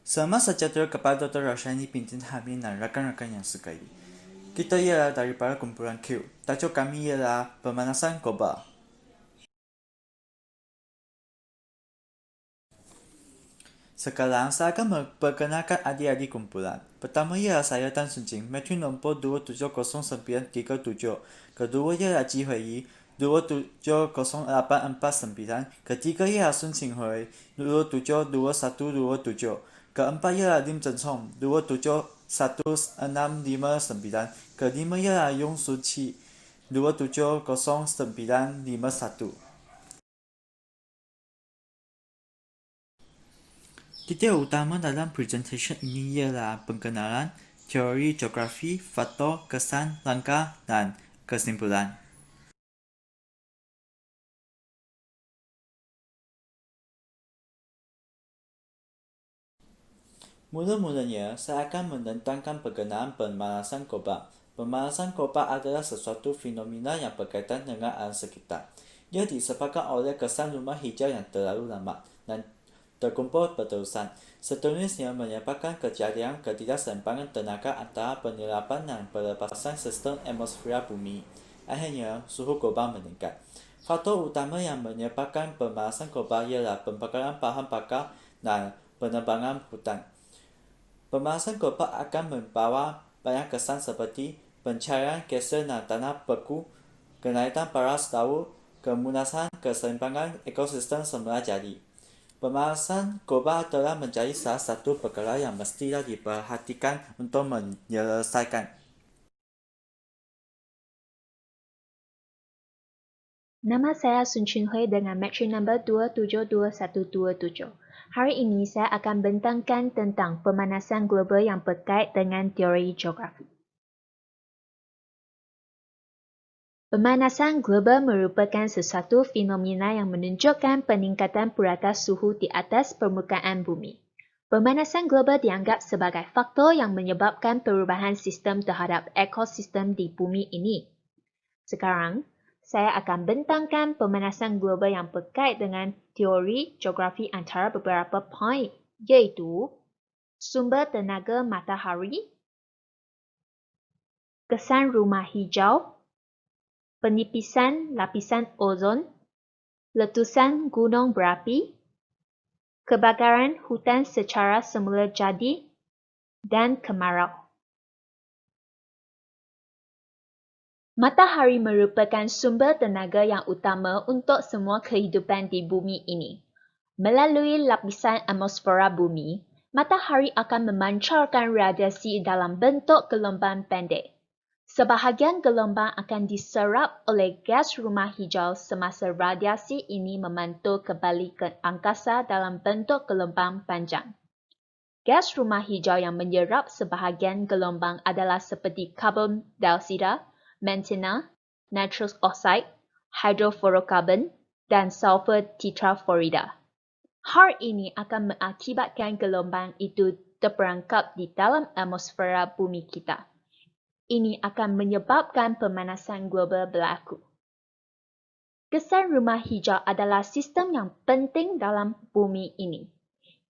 Selamat sejahtera kepada Dr. Roshani binti Hamid dan rakan-rakan yang sekali. Kita ialah daripada kumpulan Q. Tajuk kami ialah pemanasan global. Sekarang saya akan memperkenalkan adik-adik kumpulan. Pertama ialah saya Tan Sun Jing, matrik nombor 270937. Kedua ialah Ji Hui Yi, 270849. Ketiga ialah Sun Qing Hui, 272127. Keempat ialah Lim Zheng Chong, 271659. Kelima ialah Yong Su Qi, 270951. Titik utama dalam presentation ini ialah pengenalan, teori geografi, faktor, kesan, langkah, dan kesimpulan. Mula-mulanya, saya akan menentangkan pengenalan pemanasan global. Pemanasan global adalah sesuatu fenomena yang berkaitan dengan alam sekitar. Ia disebabkan oleh kesan rumah hijau yang terlalu lama dan terkumpul berterusan. Seterusnya menyebabkan kejadian ketidakseimbangan tenaga antara penyerapan dan pelepasan sistem atmosfera bumi. Akhirnya, suhu global meningkat. Faktor utama yang menyebabkan pemanasan global ialah pembakaran bahan bakar dan penebangan hutan. Pemanasan global akan membawa banyak kesan seperti pencairan geser dan tanah beku, kenaikan paras laut, kemunasan keseimbangan ekosistem semula jadi. Pemanasan global telah menjadi salah satu perkara yang mestilah diperhatikan untuk menyelesaikan. Nama saya Sun Chun Hui dengan matrik nombor 272127. Hari ini saya akan bentangkan tentang pemanasan global yang berkait dengan teori geografi. Pemanasan global merupakan sesuatu fenomena yang menunjukkan peningkatan purata suhu di atas permukaan bumi. Pemanasan global dianggap sebagai faktor yang menyebabkan perubahan sistem terhadap ekosistem di bumi ini. Sekarang, saya akan bentangkan pemanasan global yang berkait dengan teori geografi antara beberapa poin, iaitu sumber tenaga matahari, kesan rumah hijau, penipisan lapisan ozon, letusan gunung berapi, kebakaran hutan secara semula jadi, dan kemarau. Matahari merupakan sumber tenaga yang utama untuk semua kehidupan di bumi ini. Melalui lapisan atmosfera bumi, matahari akan memancarkan radiasi dalam bentuk gelombang pendek. Sebahagian gelombang akan diserap oleh gas rumah hijau semasa radiasi ini memantul kembali ke angkasa dalam bentuk gelombang panjang. Gas rumah hijau yang menyerap sebahagian gelombang adalah seperti karbon dioksida, metana, nitrous oxide, hydrofluorokarbon, dan sulfur tetrafluorida. Hal ini akan mengakibatkan gelombang itu terperangkap di dalam atmosfera bumi kita. Ini akan menyebabkan pemanasan global berlaku. Kesan rumah hijau adalah sistem yang penting dalam bumi ini.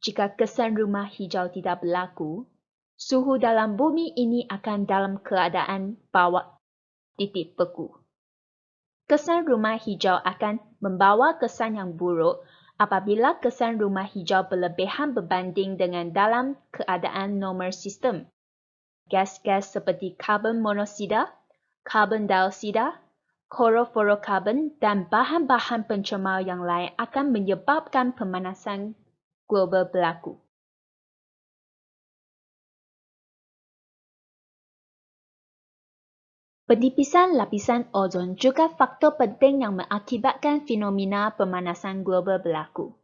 Jika kesan rumah hijau tidak berlaku, suhu dalam bumi ini akan dalam keadaan bawah titik beku. Kesan rumah hijau akan membawa kesan yang buruk apabila kesan rumah hijau berlebihan berbanding dengan dalam keadaan normal sistem. Gas-gas seperti karbon monoksida, karbon dioksida, klorofluorokarbon, dan bahan-bahan pencemar yang lain akan menyebabkan pemanasan global berlaku. Penipisan lapisan ozon juga faktor penting yang mengakibatkan fenomena pemanasan global berlaku.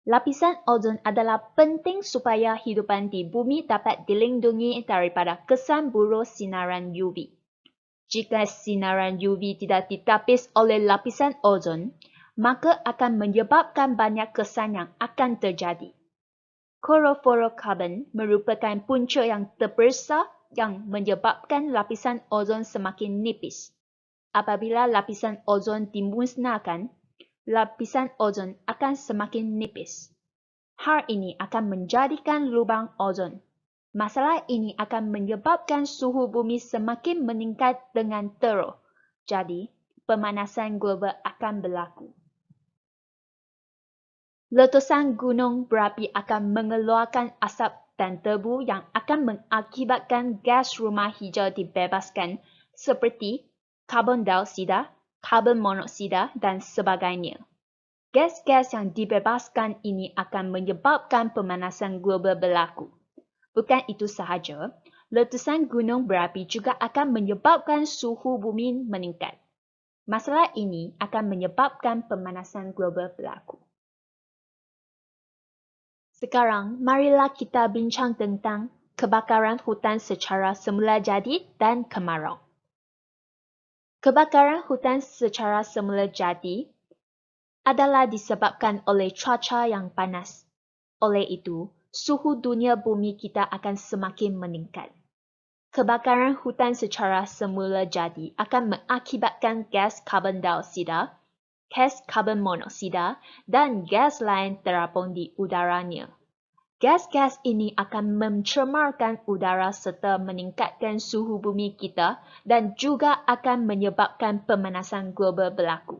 Lapisan ozon adalah penting supaya hidupan di bumi dapat dilindungi daripada kesan buruk sinaran UV. Jika sinaran UV tidak ditapis oleh lapisan ozon, maka akan menyebabkan banyak kesan yang akan terjadi. Klorofluorokarbon merupakan punca yang terbesar yang menyebabkan lapisan ozon semakin nipis. Apabila lapisan ozon dimusnahkan, lapisan ozon akan semakin nipis. Hal ini akan menjadikan lubang ozon. Masalah ini akan menyebabkan suhu bumi semakin meningkat dengan terus. Jadi, pemanasan global akan berlaku. Letusan gunung berapi akan mengeluarkan asap dan debu yang akan mengakibatkan gas rumah hijau dibebaskan seperti karbon dioksida, karbon monoksida dan sebagainya. Gas-gas yang dibebaskan ini akan menyebabkan pemanasan global berlaku. Bukan itu sahaja, letusan gunung berapi juga akan menyebabkan suhu bumi meningkat. Masalah ini akan menyebabkan pemanasan global berlaku. Sekarang, marilah kita bincang tentang kebakaran hutan secara semula jadi dan kemarau. Kebakaran hutan secara semula jadi adalah disebabkan oleh cuaca yang panas. Oleh itu, suhu dunia bumi kita akan semakin meningkat. Kebakaran hutan secara semula jadi akan mengakibatkan gas karbon dioksida, gas karbon monoksida, dan gas lain terapung di udaranya. Gas-gas ini akan mencemarkan udara serta meningkatkan suhu bumi kita dan juga akan menyebabkan pemanasan global berlaku.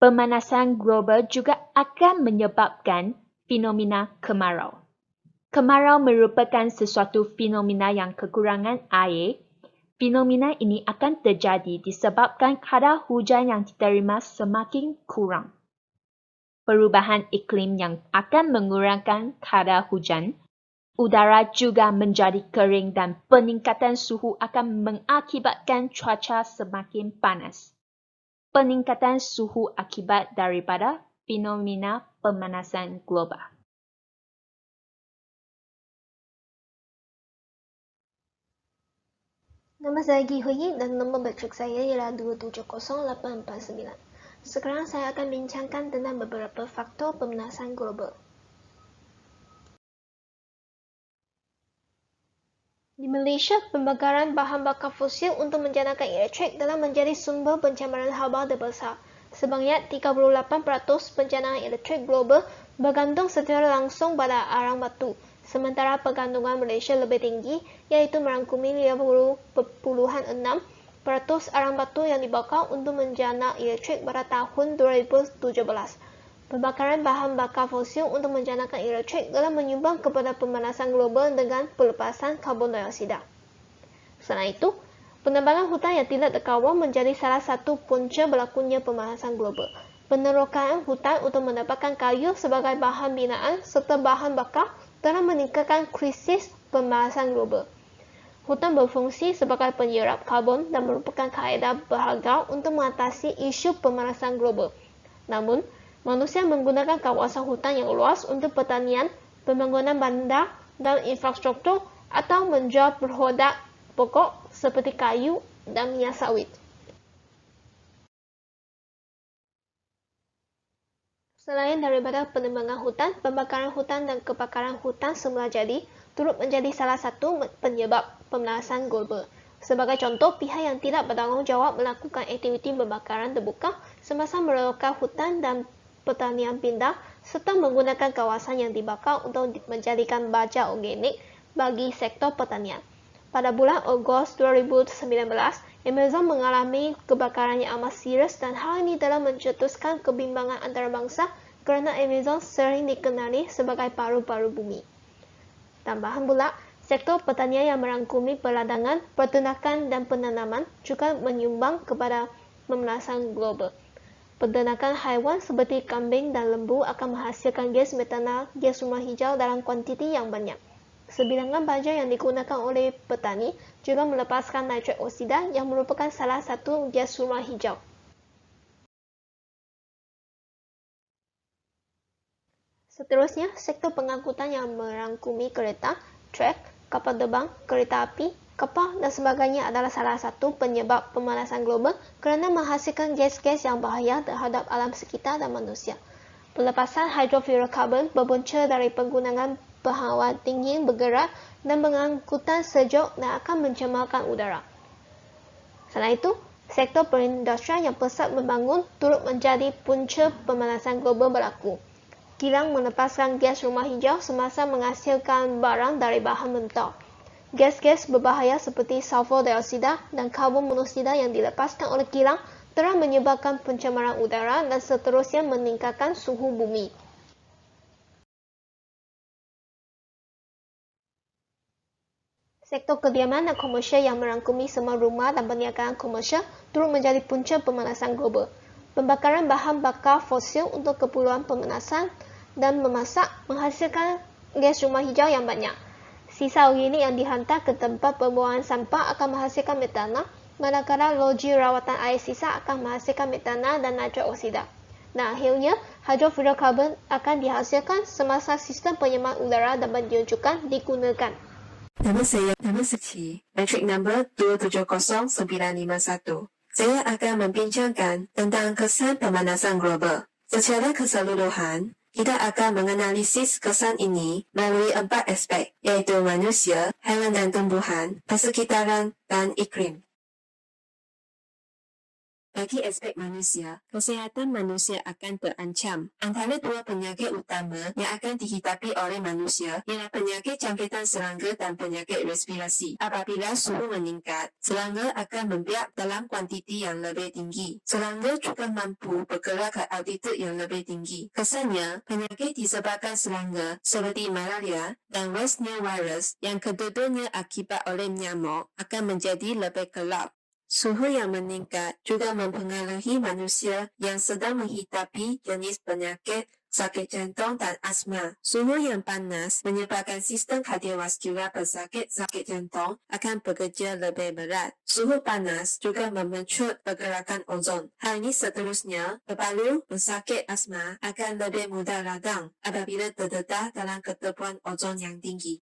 Pemanasan global juga akan menyebabkan fenomena kemarau. Kemarau merupakan sesuatu fenomena yang kekurangan air. Fenomena ini akan terjadi disebabkan kadar hujan yang diterima semakin kurang. Perubahan iklim yang akan mengurangkan kadar hujan. Udara juga menjadi kering dan peningkatan suhu akan mengakibatkan cuaca semakin panas. Peningkatan suhu akibat daripada fenomena pemanasan global. Nama saya Gi Hui dan nombor baterai saya ialah 270849. Sekarang saya akan bincangkan tentang beberapa faktor pemanasan global. Di Malaysia, pembakaran bahan bakar fosil untuk menjanakan elektrik telah menjadi sumber pencemaran haba terbesar. Sebanyak 38% penjanaan elektrik global bergantung secara langsung pada arang batu. Sementara pergantungan Malaysia lebih tinggi, iaitu merangkumi 50.6% arang batu yang dibakar untuk menjana elektrik pada tahun 2017. Pembakaran bahan bakar fosil untuk menjanakan elektrik telah menyumbang kepada pemanasan global dengan pelepasan karbon dioksida. Selain itu, penebangan hutan yang tidak terkawal menjadi salah satu punca berlakunya pemanasan global. Penerokaan hutan untuk mendapatkan kayu sebagai bahan binaan serta bahan bakar telah meningkatkan krisis pemanasan global. Hutan berfungsi sebagai penyerap karbon dan merupakan kaedah berharga untuk mengatasi isu pemanasan global. Namun, manusia menggunakan kawasan hutan yang luas untuk pertanian, pembangunan bandar dan infrastruktur atau menjual produk pokok seperti kayu dan minyak sawit. Selain daripada penebangan hutan, pembakaran hutan dan kebakaran hutan semula jadi turut menjadi salah satu penyebab pemanasan global. Sebagai contoh, pihak yang tidak bertanggungjawab melakukan aktiviti pembakaran terbuka semasa meroka hutan dan pertanian pindah serta menggunakan kawasan yang dibakar untuk menjadikan baja organik bagi sektor pertanian. Pada bulan Ogos 2019, Amazon mengalami kebakaran yang amat serius dan hal ini telah mencetuskan kebimbangan antarabangsa kerana Amazon sering dikenali sebagai paru-paru bumi. Tambahan pula, sektor pertanian yang merangkumi perladangan, peternakan dan penanaman juga menyumbang kepada pemanasan global. Peternakan haiwan seperti kambing dan lembu akan menghasilkan gas metanol, gas rumah hijau dalam kuantiti yang banyak. Sebilangan baja yang digunakan oleh petani juga melepaskan nitrat oksida yang merupakan salah satu gas rumah hijau. Seterusnya, sektor pengangkutan yang merangkumi kereta, trek, kapal terbang, kereta api, kapal dan sebagainya adalah salah satu penyebab pemanasan global kerana menghasilkan gas-gas yang bahaya terhadap alam sekitar dan manusia. Pelepasan hidrofluorokarbon berpunca dari penggunaan berhawa tinggi bergerak dan pengangkutan sejuk dan akan mencemarkan udara. Selain itu, Sektor perindustrian yang pesat membangun turut menjadi punca pemanasan global berlaku. Kilang melepaskan gas rumah hijau semasa menghasilkan barang dari bahan mentah. Gas-gas berbahaya seperti sulfur dioksida dan karbon monoksida yang dilepaskan oleh kilang telah menyebabkan pencemaran udara dan seterusnya meningkatkan suhu bumi. Sektor kediaman dan komersial yang merangkumi semua rumah dan perniagaan komersial turut menjadi punca pemanasan global. Pembakaran bahan bakar fosil untuk keperluan pemanasan dan memasak menghasilkan gas rumah hijau yang banyak. Sisa organik yang dihantar ke tempat pembuangan sampah akan menghasilkan metana, manakala loji rawatan air sisa akan menghasilkan metana dan nitrat oksida. Dan akhirnya, hidrofluorokarbon akan dihasilkan semasa sistem penyemaran udara dapat diunjukkan digunakan. Nama Suci, matric number 270951. Saya akan membincangkan tentang kesan pemanasan global. Secara keseluruhan, kita akan menganalisis kesan ini melalui 4 aspek, iaitu manusia, haiwan dan tumbuhan, persekitaran, dan iklim. Bagi aspek manusia, kesihatan manusia akan terancam. Antara dua penyakit utama yang akan dihadapi oleh manusia ialah penyakit jangkitan serangga dan penyakit respirasi. Apabila suhu meningkat, serangga akan membiak dalam kuantiti yang lebih tinggi. Serangga juga mampu bergerak ke altitude yang lebih tinggi. Kesannya, penyakit disebabkan serangga seperti malaria dan West Nile virus yang kedua-duanya akibat oleh nyamuk akan menjadi lebih gelap. Suhu yang meningkat juga mempengaruhi manusia yang sedang menghadapi jenis penyakit sakit jantung dan asma. Suhu yang panas menyebabkan sistem kardiovaskular pesakit sakit jantung akan bekerja lebih berat. Suhu panas juga memencut pergerakan ozon. Hal ini seterusnya, pepalu pesakit asma akan lebih mudah radang apabila terdedah dalam ketepuan ozon yang tinggi.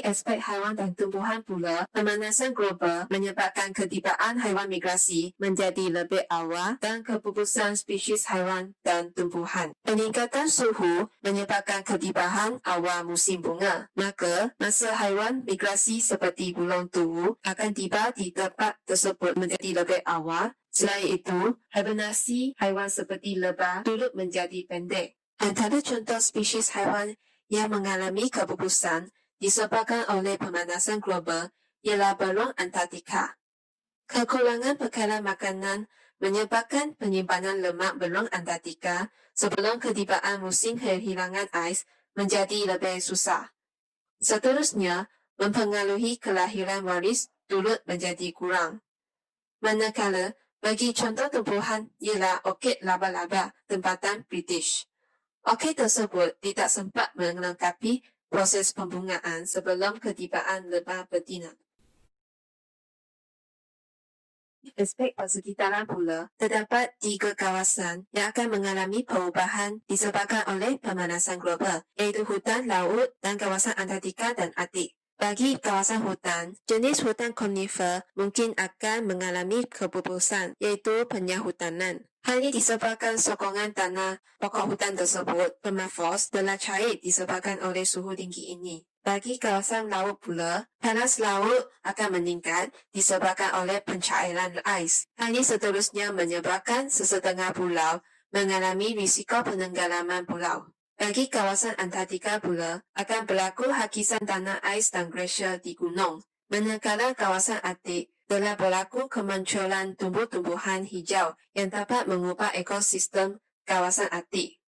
Aspek haiwan dan tumbuhan pula, pemanasan global menyebabkan ketibaan haiwan migrasi menjadi lebih awal dan kepupusan spesies haiwan dan tumbuhan. Peningkatan suhu menyebabkan ketibaan awal musim bunga. Maka, masa haiwan migrasi seperti burung tuwu akan tiba di tempat tersebut menjadi lebih awal. Selain itu, hibernasi haiwan seperti lebah turut menjadi pendek. Antara contoh spesies haiwan yang mengalami kepupusan disebabkan oleh pemanasan global ialah beruang Antartika. Kekurangan bekalan makanan menyebabkan penyimpanan lemak beruang Antartika sebelum ketibaan musim kehilangan ais menjadi lebih susah. Seterusnya, mempengaruhi kelahiran waris turut menjadi kurang. Manakala, bagi contoh tumbuhan ialah orkid laba-laba tempatan British. Orkid tersebut tidak sempat melengkapi proses pembungaan sebelum ketibaan lebah betina. Aspek persekitaran pula, terdapat 3 kawasan yang akan mengalami perubahan disebabkan oleh pemanasan global, iaitu hutan, laut dan kawasan Antartika dan Arktik. Bagi kawasan hutan, jenis hutan konifer mungkin akan mengalami kepupusan, iaitu penyahutanan. Hal ini disebabkan sokongan tanah pokok hutan tersebut, permafrost, telah cair disebabkan oleh suhu tinggi ini. Bagi kawasan laut pula, panas laut akan meningkat disebabkan oleh pencairan ais. Hal ini seterusnya menyebabkan sesetengah pulau mengalami risiko penenggelaman pulau. Bagi kawasan Antartika pula, akan berlaku hakisan tanah ais dan glasier di gunung. Manakala kawasan Arktik telah berlaku kemunculan tumbuh-tumbuhan hijau yang dapat mengubah ekosistem kawasan Arktik.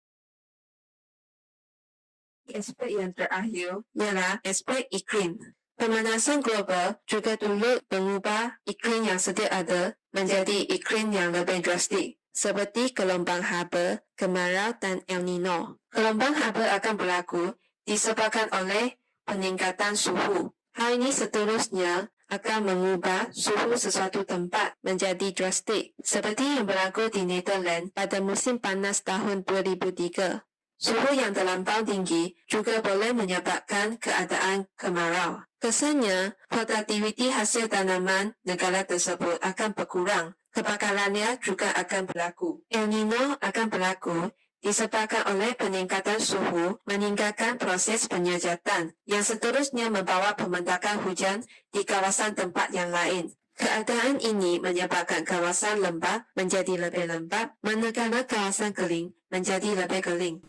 Aspek yang terakhir ialah aspek iklim. Pemanasan global juga turut mengubah iklim yang sedia ada menjadi iklim yang lebih drastik, seperti gelombang haba, kemarau dan El Nino. Gelombang haba akan berlaku disebabkan oleh peningkatan suhu. Hal ini seterusnya akan mengubah suhu sesuatu tempat menjadi drastik, seperti yang berlaku di Netherlands pada musim panas tahun 2003. Suhu yang terlampau tinggi juga boleh menyebabkan keadaan kemarau. Kesannya, produktiviti hasil tanaman negara tersebut akan berkurang. Kebakarannya juga akan berlaku. El Nino akan berlaku disebabkan oleh peningkatan suhu meningkatkan proses penyejatan yang seterusnya membawa pembentukan hujan di kawasan tempat yang lain. Keadaan ini menyebabkan kawasan lembap menjadi lebih lembap, manakala kawasan kering menjadi lebih kering.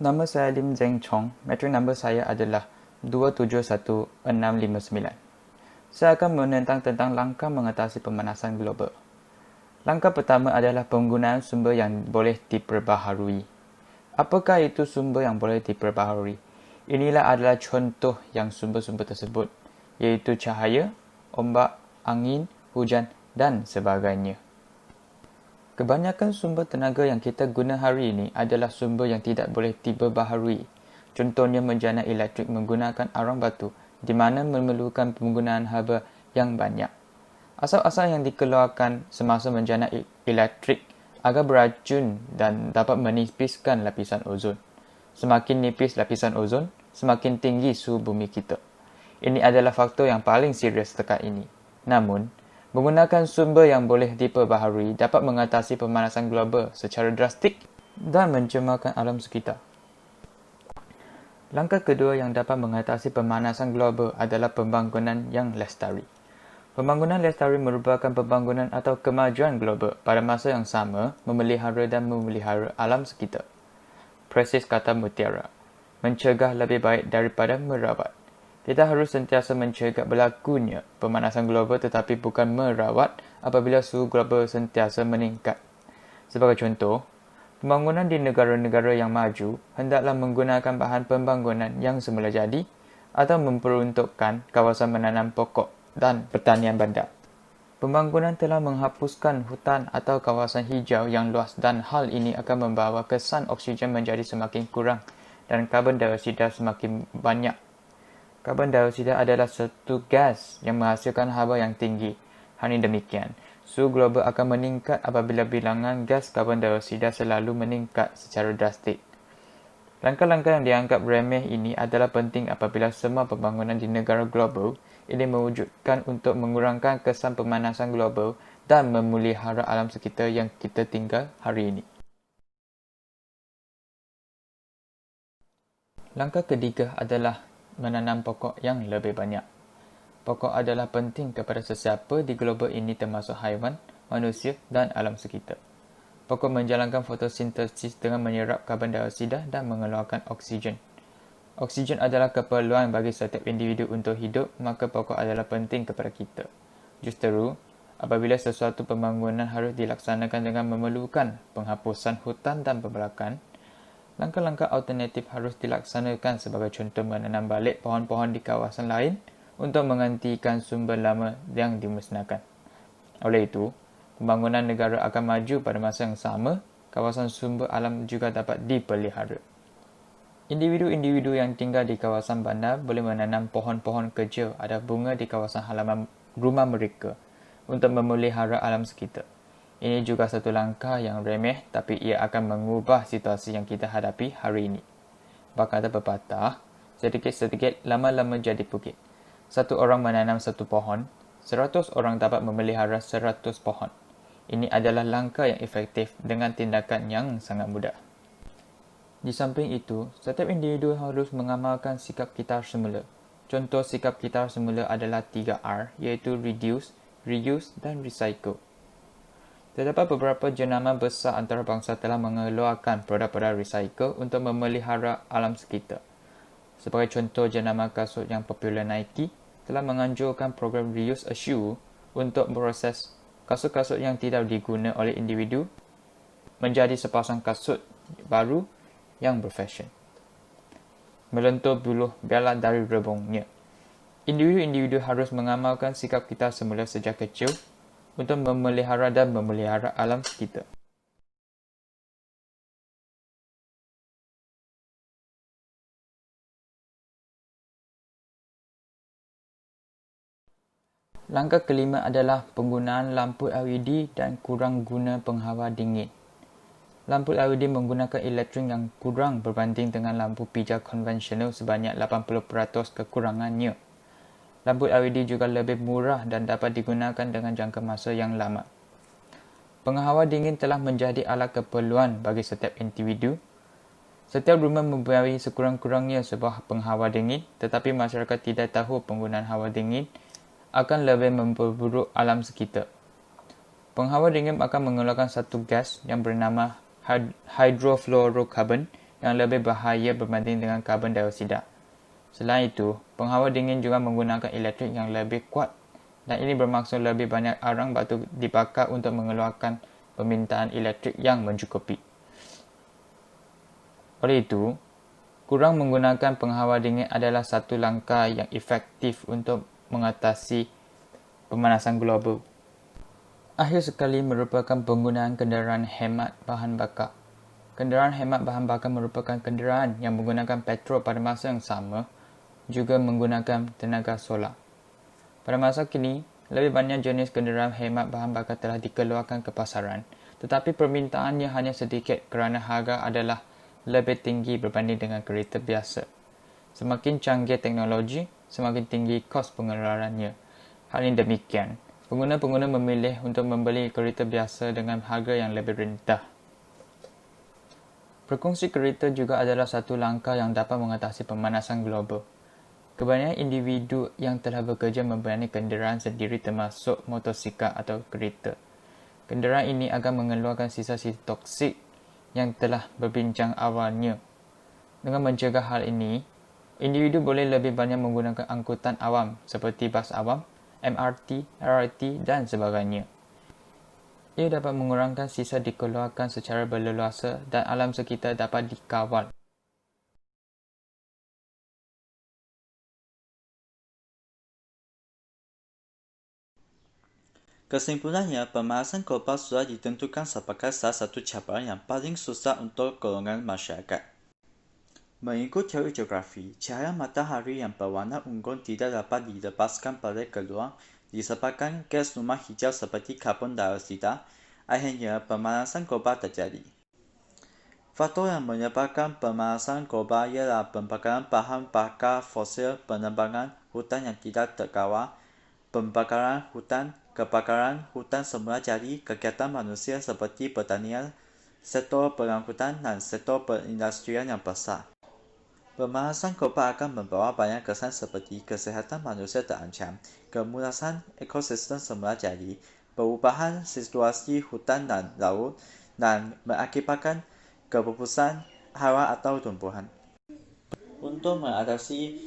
Nama saya Lim Zeng Chong. Metrik nombor saya adalah 271659. Saya akan menentang tentang langkah mengatasi pemanasan global. Langkah pertama adalah penggunaan sumber yang boleh diperbaharui. Apakah itu sumber yang boleh diperbaharui? Inilah adalah contoh yang sumber-sumber tersebut, iaitu cahaya, ombak, angin, hujan dan sebagainya. Kebanyakan sumber tenaga yang kita guna hari ini adalah sumber yang tidak boleh diperbaharui. Contohnya menjana elektrik menggunakan arang batu di mana memerlukan penggunaan haba yang banyak. Asap-asap yang dikeluarkan semasa menjana elektrik agak beracun dan dapat menipiskan lapisan ozon. Semakin nipis lapisan ozon, semakin tinggi suhu bumi kita. Ini adalah faktor yang paling serius dekat ini. Namun, menggunakan sumber yang boleh diperbaharui dapat mengatasi pemanasan global secara drastik dan mencemarkan alam sekitar. Langkah kedua yang dapat mengatasi pemanasan global adalah pembangunan yang lestari. Pembangunan lestari merupakan pembangunan atau kemajuan global pada masa yang sama memelihara dan memelihara alam sekitar. Presis kata Mutiara, mencegah lebih baik daripada merawat. Kita harus sentiasa mencegah berlakunya pemanasan global tetapi bukan merawat apabila suhu global sentiasa meningkat. Sebagai contoh, pembangunan di negara-negara yang maju hendaklah menggunakan bahan pembangunan yang semula jadi atau memperuntukkan kawasan menanam pokok dan pertanian bandar. Pembangunan telah menghapuskan hutan atau kawasan hijau yang luas dan hal ini akan membawa kesan oksigen menjadi semakin kurang dan karbon dioksida semakin banyak. Karbon dioksida adalah satu gas yang menghasilkan haba yang tinggi. Hanya demikian, suhu global akan meningkat apabila bilangan gas karbon dioksida selalu meningkat secara drastik. Langkah-langkah yang dianggap remeh ini adalah penting apabila semua pembangunan di negara global ini mewujudkan untuk mengurangkan kesan pemanasan global dan memelihara alam sekitar yang kita tinggal hari ini. Langkah ketiga adalah menanam pokok yang lebih banyak. Pokok adalah penting kepada sesiapa di global ini termasuk haiwan, manusia dan alam sekitar. Pokok menjalankan fotosintesis dengan menyerap karbon dioksida dan mengeluarkan oksigen. Oksigen adalah keperluan bagi setiap individu untuk hidup, maka pokok adalah penting kepada kita. Justeru, apabila sesuatu pembangunan harus dilaksanakan dengan memerlukan penghapusan hutan dan pembelakan, langkah-langkah alternatif harus dilaksanakan sebagai contoh menanam balik pohon-pohon di kawasan lain untuk menghentikan sumber lama yang dimusnahkan. Oleh itu, pembangunan negara akan maju pada masa yang sama, kawasan sumber alam juga dapat dipelihara. Individu-individu yang tinggal di kawasan bandar boleh menanam pohon-pohon kecil ada bunga di kawasan halaman rumah mereka untuk memelihara alam sekitar. Ini juga satu langkah yang remeh tapi ia akan mengubah situasi yang kita hadapi hari ini. Berkata pepatah, sedikit-sedikit lama-lama jadi bukit. Satu orang menanam satu pohon, 100 orang dapat memelihara 100 pohon. Ini adalah langkah yang efektif dengan tindakan yang sangat mudah. Di samping itu, setiap individu harus mengamalkan sikap kitar semula. Contoh sikap kitar semula adalah 3R, iaitu reduce, reuse dan recycle. Terdapat beberapa jenama besar antarabangsa telah mengeluarkan produk-produk recycle untuk memelihara alam sekitar. Sebagai contoh, jenama kasut yang popular Nike telah menganjurkan program reuse a shoe untuk proses kasut-kasut yang tidak diguna oleh individu menjadi sepasang kasut baru yang berfashion. Melentur buluh biarlah dari rebungnya. Individu-individu harus mengamalkan sikap kita semula sejak kecil untuk memelihara dan memelihara alam sekitar. Langkah kelima adalah penggunaan lampu LED dan kurang guna penghawa dingin. Lampu LED menggunakan elektrik yang kurang berbanding dengan lampu pijar konvensional sebanyak 80% kekurangannya. Lampu LED juga lebih murah dan dapat digunakan dengan jangka masa yang lama. Penghawa dingin telah menjadi alat keperluan bagi setiap individu. Setiap rumah mempunyai sekurang-kurangnya sebuah penghawa dingin, tetapi masyarakat tidak tahu penggunaan hawa dingin akan lebih memperburuk alam sekitar. Penghawa dingin akan mengeluarkan satu gas yang bernama hydrofluorokarbon yang lebih bahaya berbanding dengan karbon dioksida. Selain itu, penghawa dingin juga menggunakan elektrik yang lebih kuat dan ini bermaksud lebih banyak arang batu dibakar untuk mengeluarkan permintaan elektrik yang mencukupi. Oleh itu, kurang menggunakan penghawa dingin adalah satu langkah yang efektif untuk mengatasi pemanasan global. Akhir sekali merupakan penggunaan kenderaan hemat bahan bakar. Kenderaan hemat bahan bakar merupakan kenderaan yang menggunakan petrol pada masa yang sama, juga menggunakan tenaga solar. Pada masa kini, lebih banyak jenis kenderaan hemat bahan bakar telah dikeluarkan ke pasaran, tetapi permintaannya hanya sedikit kerana harga adalah lebih tinggi berbanding dengan kereta biasa. Semakin canggih teknologi, semakin tinggi kos pengeluarannya. Hal ini demikian, pengguna-pengguna memilih untuk membeli kereta biasa dengan harga yang lebih rendah. Berkongsi kereta juga adalah satu langkah yang dapat mengatasi pemanasan global. Kebanyakan individu yang telah bekerja mempunyai kenderaan sendiri termasuk motosikal atau kereta. Kenderaan ini akan mengeluarkan sisa-sisa toksik yang telah berbincang awalnya. Dengan mencegah hal ini, individu boleh lebih banyak menggunakan angkutan awam seperti bas awam, MRT, LRT dan sebagainya. Ia dapat mengurangkan sisa dikeluarkan secara berleluasa dan alam sekitar dapat dikawal. Kesimpulannya, pemanasan global sudah ditentukan sebagai salah satu cabaran yang paling susah untuk golongan masyarakat. Mengikut teori geografi, cahaya matahari yang berwarna ungu tidak dapat dilepaskan balik keluar disebabkan gas rumah hijau seperti karbon dioksida, akhirnya pemanasan global terjadi. Faktor yang menyebabkan pemanasan global ialah pembakaran bahan bakar fosil, penebangan hutan yang tidak terkawal, pembakaran hutan, kebakaran hutan semula jadi, kegiatan manusia seperti pertanian, sektor pengangkutan dan sektor perindustrian yang besar. Pemanasan global akan membawa banyak kesan seperti kesihatan manusia terancam, kemudahan ekosistem semula jadi, perubahan situasi hutan dan laut, dan mengakibatkan kepupusan haiwan atau tumbuhan. Untuk mengatasi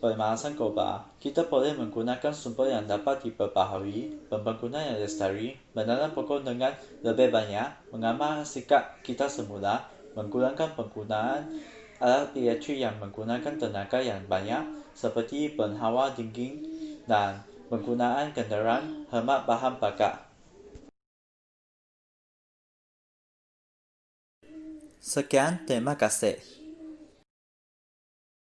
pemanasan global, kita boleh menggunakan sumber yang dapat diperbaharui, pembangunan yang lestari, menanam pokok dengan lebih banyak, mengamal sikap kita semula, mengurangkan penggunaan alat elektrik yang menggunakan tenaga yang banyak, seperti penghawa dingin, dan penggunaan kenderaan hemat bahan bakar. Sekian, terima kasih.